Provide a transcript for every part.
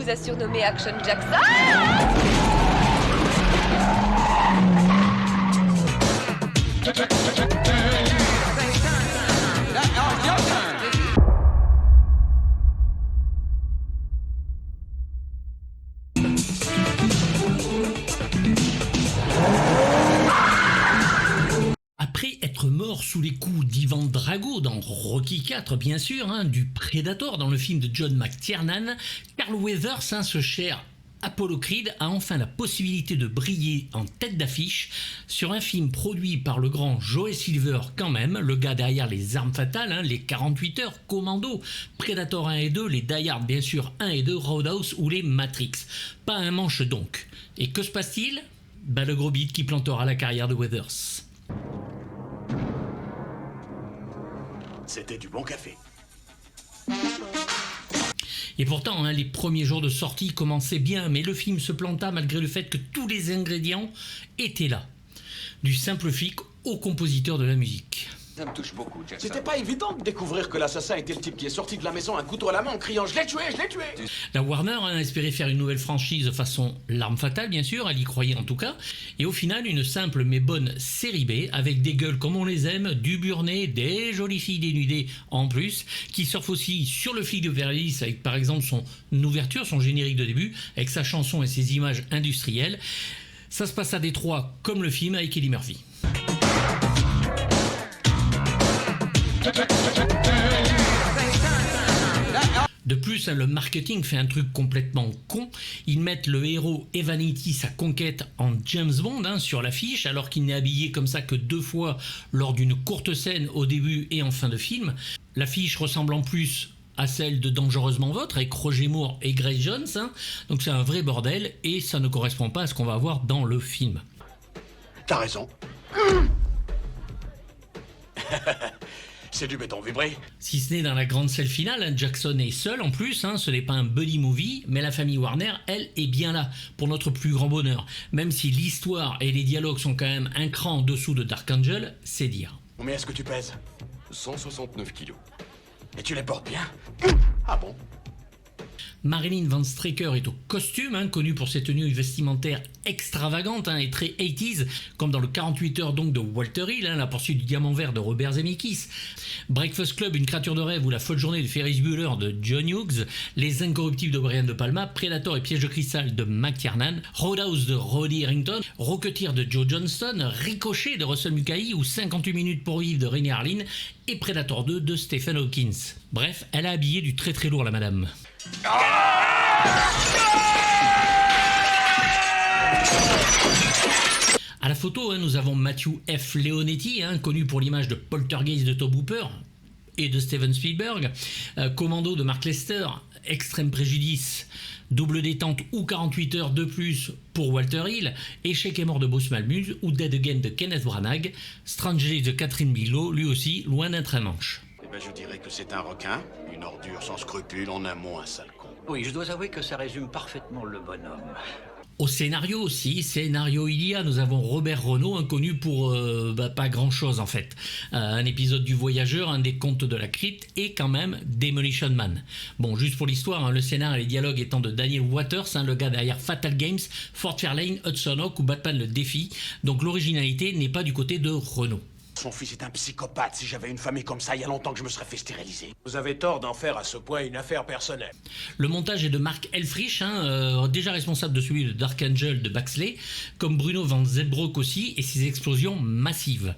vous a surnommé Action Jackson. Après être mort sous les coups d'Ivan Drago dans Rocky IV, bien sûr, du Predator dans le film de John McTiernan, Carl Weathers, ce cher Apollo Creed, a enfin la possibilité de briller en tête d'affiche sur un film produit par le grand Joel Silver quand même, le gars derrière les armes fatales, les 48 heures, Commando, Predator 1 et 2, les Die Hard bien sûr 1 et 2, Roadhouse ou les Matrix. Pas un manche donc. Et que se passe-t-il ? Le gros beat qui plantera la carrière de Weathers. C'était du bon café. Et pourtant, les premiers jours de sortie commençaient bien, mais le film se planta malgré le fait que tous les ingrédients étaient là. Du simple flic au compositeur de la musique. Ça me touche beaucoup, Jackson. C'était pas évident de découvrir que l'assassin était le type qui est sorti de la maison un couteau à la main en criant « Je l'ai tué, je l'ai tué !» La Warner a espéré faire une nouvelle franchise façon L'Arme Fatale, bien sûr, elle y croyait en tout cas, et au final une simple mais bonne série B, avec des gueules comme on les aime, du burné, des jolies filles dénudées en plus, qui surfent aussi sur le flic de Beverly Hills avec par exemple son ouverture, son générique de début, avec sa chanson et ses images industrielles. Ça se passe à Détroit comme le film avec Eddie Murphy. De plus, le marketing fait un truc complètement con. Ils mettent le héros Evanity, sa conquête, en James Bond sur l'affiche, alors qu'il n'est habillé comme ça que 2 fois lors d'une courte scène au début et en fin de film. L'affiche ressemble en plus à celle de Dangereusement Vôtre avec Roger Moore et Grace Jones. Donc c'est un vrai bordel et ça ne correspond pas à ce qu'on va voir dans le film. T'as raison. C'est du béton vibré. Si ce n'est dans la grande scène finale, Jackson est seul en plus, ce n'est pas un buddy movie, mais la famille Warner, elle, est bien là, pour notre plus grand bonheur. Même si l'histoire et les dialogues sont quand même un cran en dessous de Dark Angel, c'est dire. Combien est-ce que tu pèses? 169 kilos. Et tu les portes bien? Ah bon? Marilyn Van Straker est au costume, connu pour ses tenues vestimentaires extravagantes et très 80s, comme dans le 48 heures donc de Walter Hill, la poursuite du diamant vert de Robert Zemeckis, Breakfast Club, une créature de rêve ou la folle journée de Ferris Bueller de John Hughes, Les Incorruptibles de Brian De Palma, Predator et Piège de cristal de McTiernan, Roadhouse de Roddy Harrington, Rocketeer de Joe Johnston, Ricochet de Russell Mulcahy ou 58 minutes pour vivre de Rennie Harlin et Predator 2 de Stephen Hawkins. Bref, elle a habillé du très très lourd la madame. À la photo, nous avons Matthew F. Leonetti, connu pour l'image de Poltergeist de Tobe Hooper et de Steven Spielberg, Commando de Mark Lester, Extrême Préjudice, Double Détente ou 48 heures de plus pour Walter Hill, Échec et mort de Bruce Malmuth ou Dead Again de Kenneth Branagh, Strange Days de Catherine Bigelow, lui aussi loin d'être un manche. Je dirais que c'est un requin, une ordure sans scrupules, en un mot un sale con. Oui, je dois avouer que ça résume parfaitement le bonhomme. Au scénario aussi, scénario il y a, nous avons Robert Renaud, connu pour pas grand chose en fait. Un épisode du Voyageur, un des contes de la crypte et quand même Demolition Man. Bon, juste pour l'histoire, le scénar et les dialogues étant de Daniel Waters, le gars derrière Fatal Games, Fort Fairlane, Hudson Hawk ou Batman le défi. Donc l'originalité n'est pas du côté de Renaud. Son fils est un psychopathe. Si j'avais une famille comme ça, il y a longtemps que je me serais fait stériliser. Vous avez tort d'en faire à ce point une affaire personnelle. Le montage est de Mark Elfrich, déjà responsable de celui de Dark Angel de Baxley, comme Bruno Van Zelbroek aussi, et ses explosions massives.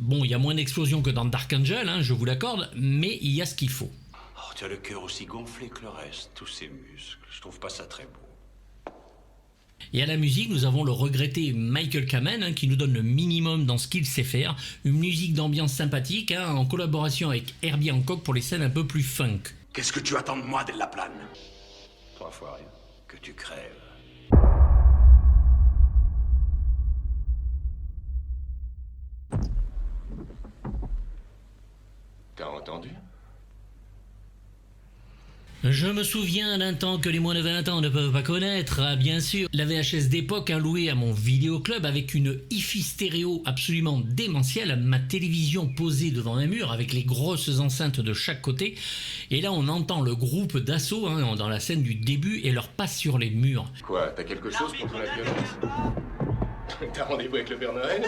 Bon, il y a moins d'explosions que dans Dark Angel, je vous l'accorde, mais il y a ce qu'il faut. Oh, tu as le cœur aussi gonflé que le reste, tous ces muscles. Je trouve pas ça très beau. Et à la musique, nous avons le regretté Michael Kamen, qui nous donne le minimum dans ce qu'il sait faire. Une musique d'ambiance sympathique, en collaboration avec Herbie Hancock pour les scènes un peu plus funk. Qu'est-ce que tu attends de moi, Della Plane? 3 fois rien. Que tu crèves. T'as entendu? Je me souviens d'un temps que les moins de 20 ans ne peuvent pas connaître, ah, bien sûr. La VHS d'époque, louée à mon vidéoclub avec une hi-fi stéréo absolument démentielle, ma télévision posée devant un mur avec les grosses enceintes de chaque côté. Et là, on entend le groupe d'assaut dans la scène du début et leur passe sur les murs. Quoi, t'as quelque chose contre la violence? T'as rendez-vous avec le Père Noël?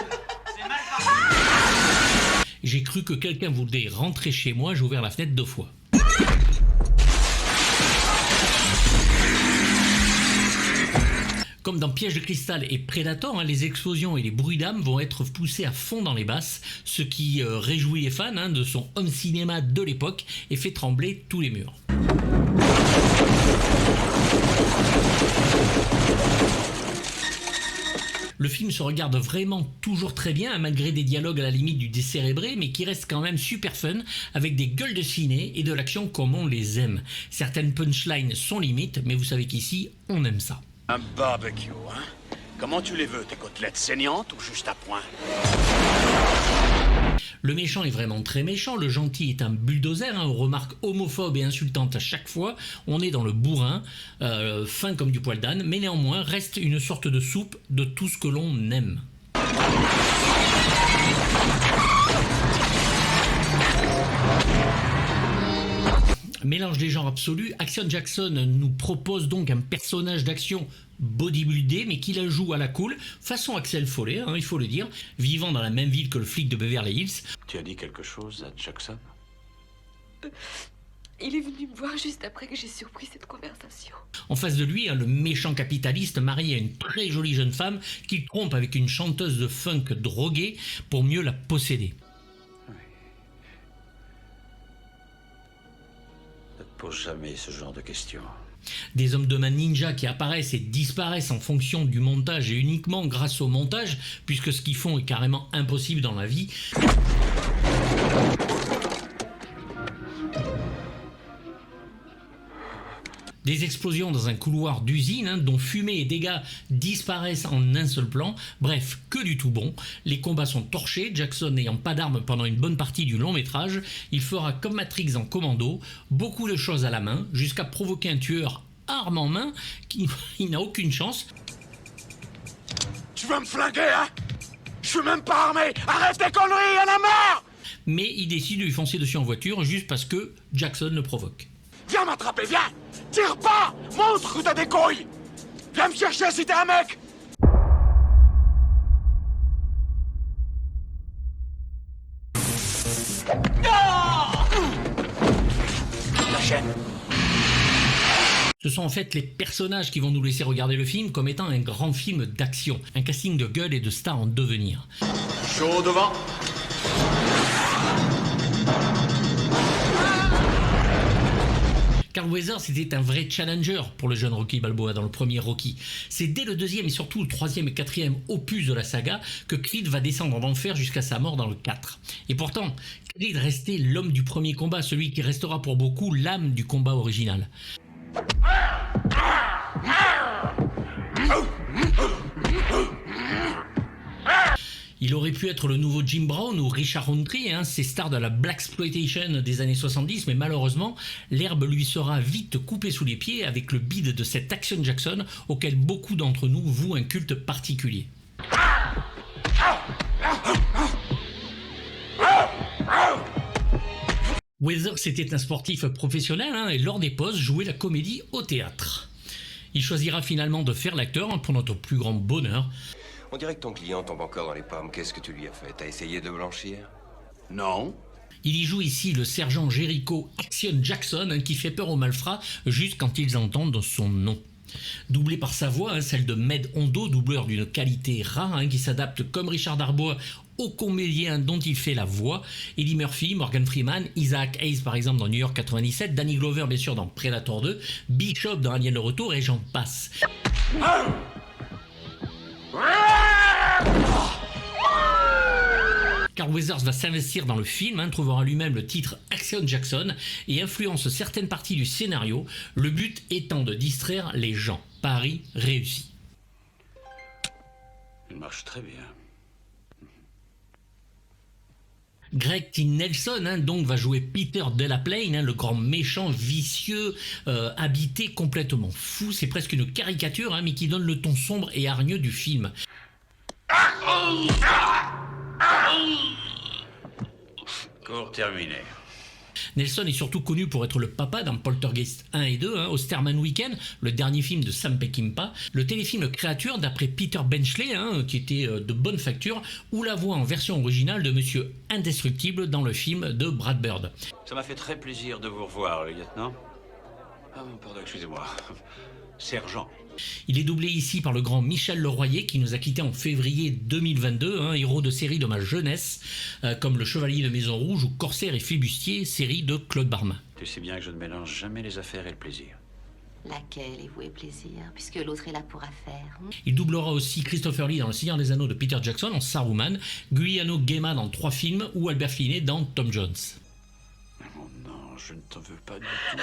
J'ai cru que quelqu'un voulait rentrer chez moi, j'ai ouvert la fenêtre 2 fois. Comme dans Piège de cristal et Predator, les explosions et les bruits d'âme vont être poussés à fond dans les basses, ce qui réjouit les fans de son home cinéma de l'époque et fait trembler tous les murs. Le film se regarde vraiment toujours très bien, malgré des dialogues à la limite du décérébré, mais qui restent quand même super fun, avec des gueules de ciné et de l'action comme on les aime. Certaines punchlines sont limites, mais vous savez qu'ici, on aime ça. Un barbecue, hein? Comment tu les veux, tes côtelettes saignantes ou juste à point? Le méchant est vraiment très méchant, le gentil est un bulldozer, aux remarques homophobes et insultantes à chaque fois. On est dans le bourrin, fin comme du poil d'âne, mais néanmoins reste une sorte de soupe de tout ce que l'on aime. Mélange des genres absolus, Action Jackson nous propose donc un personnage d'action bodybuildé, mais qui la joue à la cool, façon Axel Follet, il faut le dire, vivant dans la même ville que le flic de Beverly Hills. Tu as dit quelque chose à Jackson? Il est venu me voir juste après que j'ai surpris cette conversation. En face de lui, le méchant capitaliste marié à une très jolie jeune femme qu'il trompe avec une chanteuse de funk droguée pour mieux la posséder. Ne te pose jamais ce genre de questions. Des hommes de main ninja qui apparaissent et disparaissent en fonction du montage et uniquement grâce au montage, puisque ce qu'ils font est carrément impossible dans la vie. Des explosions dans un couloir d'usine, dont fumée et dégâts disparaissent en un seul plan. Bref, que du tout bon. Les combats sont torchés, Jackson n'ayant pas d'armes pendant une bonne partie du long métrage. Il fera comme Matrix en commando, beaucoup de choses à la main, jusqu'à provoquer un tueur arme en main qui n'a aucune chance. Tu veux me flinguer, hein? Je suis même pas armé! Arrête tes conneries, y'en a marre! Mais il décide de lui foncer dessus en voiture juste parce que Jackson le provoque. Viens m'attraper, viens! Tire pas! Montre que t'as des couilles! Viens me chercher si t'es un mec! La chaîne! Ce sont en fait les personnages qui vont nous laisser regarder le film comme étant un grand film d'action, un casting de gueule et de stars en devenir. Chaud devant! Carl Weathers était un vrai challenger pour le jeune Rocky Balboa dans le premier Rocky. C'est dès le deuxième et surtout le troisième et quatrième opus de la saga que Creed va descendre en enfer jusqu'à sa mort dans le 4. Et pourtant, Creed restait l'homme du premier combat, celui qui restera pour beaucoup l'âme du combat original. Il aurait pu être le nouveau Jim Brown ou Richard Roundtree, ces stars de la blaxploitation des années 70, mais malheureusement, l'herbe lui sera vite coupée sous les pieds avec le bide de cet Action Jackson auquel beaucoup d'entre nous vouent un culte particulier. Weathers était un sportif professionnel et lors des pauses jouait la comédie au théâtre. Il choisira finalement de faire l'acteur pour notre plus grand bonheur. On dirait que ton client tombe encore dans les pommes. Qu'est-ce que tu lui as fait? T'as essayé de le blanchir? Non. Il y joue ici le sergent Jericho Action Jackson qui fait peur aux malfrats juste quand ils entendent son nom. Doublé par sa voix, celle de Med Hondo, doubleur d'une qualité rare qui s'adapte comme Richard Darbois aux comédiens dont il fait la voix. Eddie Murphy, Morgan Freeman, Isaac Hayes par exemple dans New York 97, Danny Glover bien sûr dans Predator 2, Bishop dans Alien le Retour et j'en passe. Carl Weathers va s'investir dans le film, trouvera lui-même le titre Action Jackson et influence certaines parties du scénario, le but étant de distraire les gens. Pari réussi. Il marche très bien. Greg T. Nelson donc va jouer Peter Delaplane, le grand méchant vicieux, habité complètement fou. C'est presque une caricature, mais qui donne le ton sombre et hargneux du film. Cours terminé. Nelson est surtout connu pour être le papa dans Poltergeist 1 et 2, Osterman Weekend, le dernier film de Sam Peckinpah, le téléfilm Créature d'après Peter Benchley, qui était de bonne facture, ou la voix en version originale de Monsieur Indestructible dans le film de Brad Bird. Ça m'a fait très plaisir de vous revoir, le lieutenant. Ah, pardon, excusez-moi. Sergent. Il est doublé ici par le grand Michel Leroyer qui nous a quittés en février 2022, héros de série de ma jeunesse, comme Le Chevalier de Maison Rouge ou Corsaire et Flibustier, série de Claude Barmin. Tu sais bien que je ne mélange jamais les affaires et le plaisir. Laquelle est vouée plaisir, puisque l'autre est là pour affaire. Il doublera aussi Christopher Lee dans Le Seigneur des Anneaux de Peter Jackson en Saruman, Guiliano Guema dans 3 films ou Albert Finney dans Tom Jones. Oh non, je ne t'en veux pas du tout.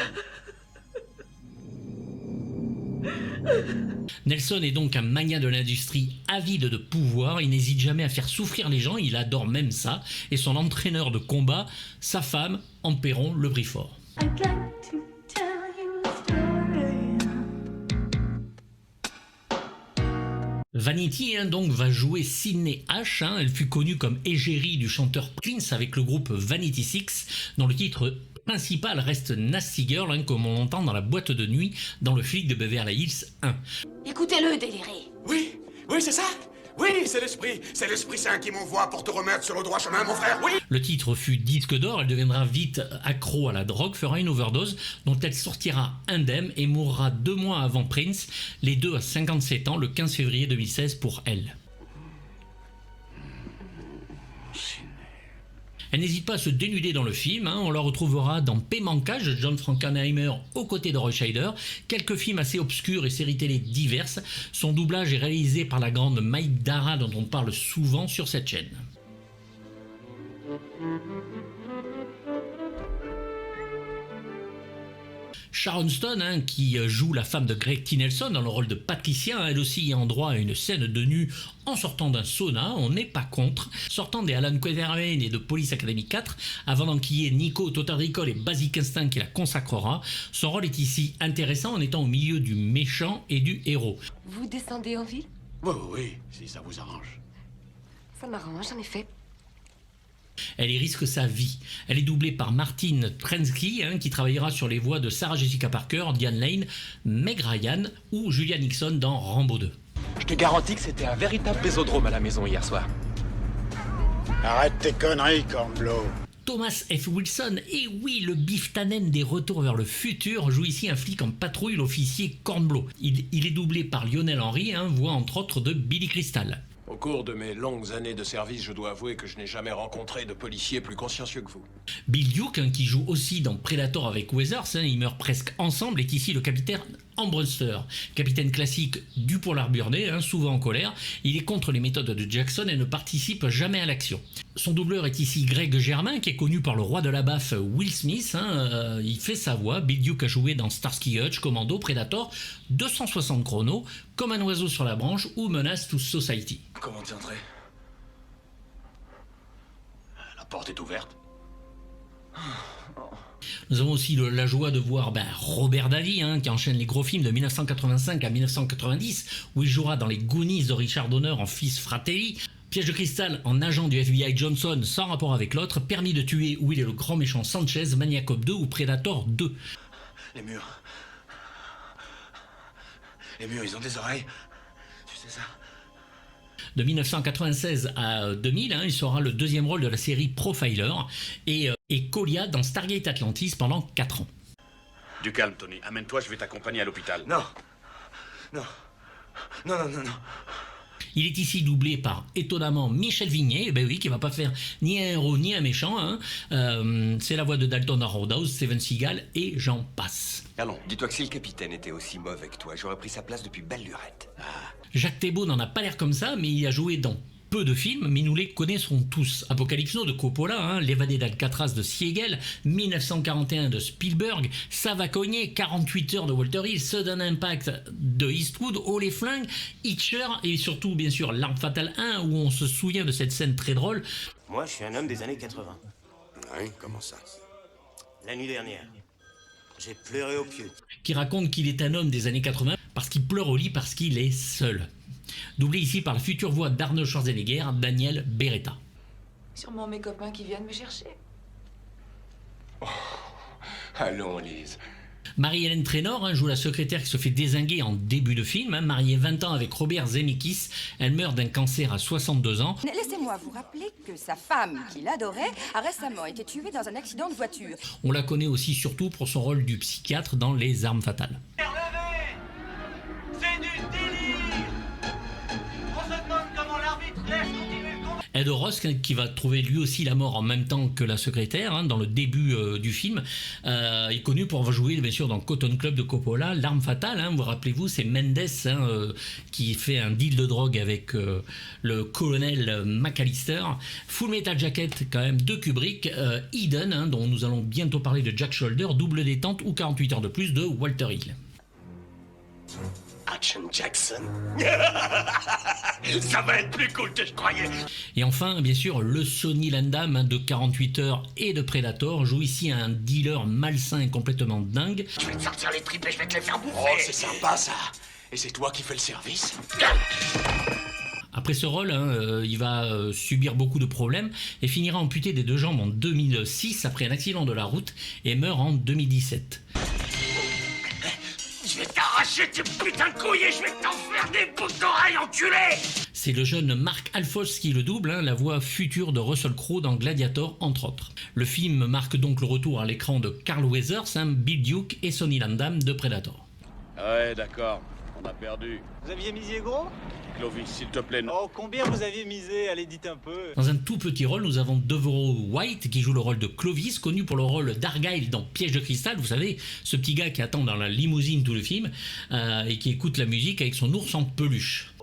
Nelson est donc un magnat de l'industrie avide de pouvoir, il n'hésite jamais à faire souffrir les gens, il adore même ça, et son entraîneur de combat, sa femme, en paieront le prix fort. Vanity donc va jouer Sydney H. Elle fut connue comme égérie du chanteur Prince avec le groupe Vanity Six, dont le titre principal reste Nasty Girl, comme on l'entend dans la boîte de nuit dans le flic de Beverly Hills 1. Écoutez-le délirer. Oui, oui, c'est ça. Oui, c'est l'Esprit Saint qui m'envoie pour te remettre sur le droit chemin, mon frère, oui. Le titre fut disque d'or, elle deviendra vite accro à la drogue, fera une overdose dont elle sortira indemne et mourra 2 mois avant Prince, les deux à 57 ans, le 15 février 2016 pour elle. Elle n'hésite pas à se dénuder dans le film, on la retrouvera dans Paiement-Cash de John Frankenheimer aux côtés de Roy Scheider, quelques films assez obscurs et séries télé diverses. Son doublage est réalisé par la grande Mike Dara dont on parle souvent sur cette chaîne. Sharon Stone, qui joue la femme de Greg T. Nelson dans le rôle de Patricia, elle aussi ayant droit à une scène de nu en sortant d'un sauna, on n'est pas contre. Sortant des Alan Quatermain et de Police Academy 4, avant d'enquiller Nico, Total Recall et Basic Instinct qui la consacrera, son rôle est ici intéressant en étant au milieu du méchant et du héros. Vous descendez en ville? Oui, si ça vous arrange. Ça m'arrange, en effet. Elle y risque sa vie. Elle est doublée par Martine Trensky, qui travaillera sur les voix de Sarah Jessica Parker, Diane Lane, Meg Ryan ou Julia Nixon dans Rambo 2. Je te garantis que c'était un véritable bésodrome à la maison hier soir. Arrête tes conneries, Cornblow. Thomas F. Wilson, et oui, le Biff Tannen des Retours vers le futur, joue ici un flic en patrouille, l'officier Cornblow. Il est doublé par Lionel Henry, voix entre autres de Billy Crystal. Au cours de mes longues années de service, je dois avouer que je n'ai jamais rencontré de policier plus consciencieux que vous. Bill Duke, qui joue aussi dans Predator avec Weathers, ils meurent presque ensemble, est ici le capitaine Armbruster. Capitaine classique du polar burné, souvent en colère, il est contre les méthodes de Jackson et ne participe jamais à l'action. Son doubleur est ici Greg Germain, qui est connu par le roi de la baffe Will Smith, il fait sa voix. Bill Duke a joué dans Starsky Hutch, Commando, Predator, 260 chronos, Comme un oiseau sur la branche ou Menace to Society. Comment t'y entrer? La porte est ouverte. Nous avons aussi la joie de voir Robert Davi, qui enchaîne les gros films de 1985 à 1990, où il jouera dans les Goonies de Richard Donner en fils Fratelli, Piège de cristal en agent du FBI Johnson sans rapport avec l'autre, Permis de tuer où il est le grand méchant Sanchez, Maniacop 2 ou Predator 2. Les murs, ils ont des oreilles. Tu sais ça? De 1996 à 2000, il sera le deuxième rôle de la série Profiler et Colia dans Stargate Atlantis pendant 4 ans. Du calme, Tony. Amène-toi, je vais t'accompagner à l'hôpital. Non. Il est ici doublé par, étonnamment, Michel Vignet, qui va pas faire ni un héros ni un méchant. C'est la voix de Dalton à Roadhouse, Steven Seagal et j'en passe. Allons, dis-toi que si le capitaine était aussi mauvais que toi, j'aurais pris sa place depuis belle lurette. Jacques Thébault n'en a pas l'air comme ça, mais il a joué dans peu de films, mais nous les connaissons tous. Apocalypse Now de Coppola, L'évadé d'Alcatraz de Siegel, 1941 de Spielberg, Ça va cogner, 48 heures de Walter Hill, Sudden Impact de Eastwood, Oh les flingues, Hitcher et surtout bien sûr L'Arme fatale 1 où on se souvient de cette scène très drôle. Moi je suis un homme des années 80. Oui, comment ça? La nuit dernière, j'ai pleuré au pieu. Qui raconte qu'il est un homme des années 80 parce qu'il pleure au lit parce qu'il est seul. Doublé ici par la future voix d'Arnold Schwarzenegger, Daniel Beretta. Sûrement mes copains qui viennent me chercher. Allons, Lise. Marie-Hélène Trainor joue la secrétaire qui se fait dézinguer en début de film. Mariée 20 ans avec Robert Zemeckis, elle meurt d'un cancer à 62 ans. Laissez-moi vous rappeler que sa femme, qui l'adorait, a récemment été tuée dans un accident de voiture. On la connaît aussi surtout pour son rôle du psychiatre dans Les Armes fatales. C'est du délire. On se demande comment l'arbitre laisse continuer le combat. Ed Ross, qui va trouver lui aussi la mort en même temps que la secrétaire, dans le début du film, est connu pour avoir joué bien sûr dans Cotton Club de Coppola, L'Arme fatale, vous rappelez-vous, c'est Mendes qui fait un deal de drogue avec le colonel McAllister, Full Metal Jacket quand même de Kubrick, Eden, dont nous allons bientôt parler de Jack Shoulder, Double détente ou 48 heures de plus de Walter Hill. Action Jackson. Ça va être plus cool que je croyais. Et enfin, bien sûr, le Sonny Landham de 48 heures et de Predator joue ici un dealer malsain et complètement dingue. Je vais te sortir les tripes et je vais te les faire bouffer. Oh, c'est sympa ça. Et c'est toi qui fais le service? Après ce rôle, il va subir beaucoup de problèmes et finira amputé des 2 jambes en 2006 après un accident de la route et meurt en 2017. Je vais t'arracher tes putains de couilles et je vais t'en faire des boucles d'oreilles, enculé! C'est le jeune Mark Alfors qui le double, la voix future de Russell Crowe dans Gladiator, entre autres. Le film marque donc le retour à l'écran de Carl Weathers, Bill Duke et Sonny Landham de Predator. Ouais, d'accord. On a perdu. Vous aviez misé gros? Clovis, s'il te plaît, non. Oh, combien vous aviez misé? Allez, dites un peu. Dans un tout petit rôle, nous avons Devereaux White qui joue le rôle de Clovis, connu pour le rôle d'Argyle dans Piège de cristal. Vous savez, ce petit gars qui attend dans la limousine tout le film et qui écoute la musique avec son ours en peluche.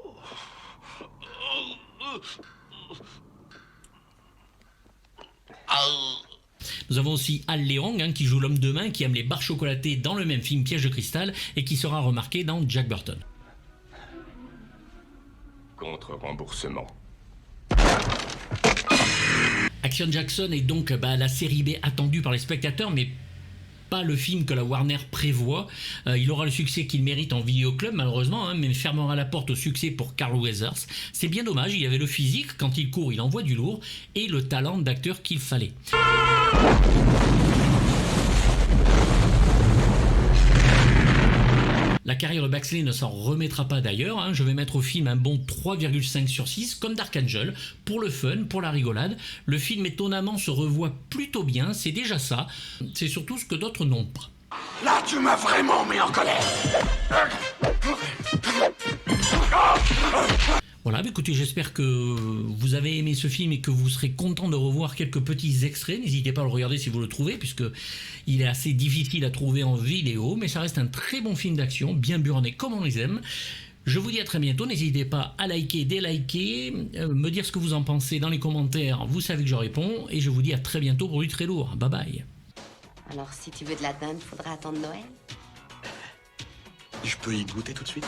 Nous avons aussi Al Leong qui joue l'homme de main qui aime les barres chocolatées dans le même film Piège de cristal et qui sera remarqué dans Jack Burton. Contre-remboursement. Action Jackson est donc la série B attendue par les spectateurs, mais pas le film que la Warner prévoit. Il aura le succès qu'il mérite en vidéoclub malheureusement, mais fermera la porte au succès pour Carl Weathers. C'est bien dommage, il avait le physique, quand il court il envoie du lourd, et le talent d'acteur qu'il fallait. La carrière de Baxley ne s'en remettra pas d'ailleurs, je vais mettre au film un bon 3,5 sur 6, comme Dark Angel, pour le fun, pour la rigolade. Le film étonnamment se revoit plutôt bien, c'est déjà ça, c'est surtout ce que d'autres n'ont pas. Là, tu m'as vraiment mis en colère. Voilà, écoutez, j'espère que vous avez aimé ce film et que vous serez content de revoir quelques petits extraits. N'hésitez pas à le regarder si vous le trouvez, puisque il est assez difficile à trouver en vidéo, mais ça reste un très bon film d'action, bien burné comme on les aime. Je vous dis à très bientôt, n'hésitez pas à liker, déliker, me dire ce que vous en pensez dans les commentaires, vous savez que je réponds, et je vous dis à très bientôt pour du très lourd. Bye bye. Alors si tu veux de la dinde, faudra attendre Noël. Je peux y goûter tout de suite?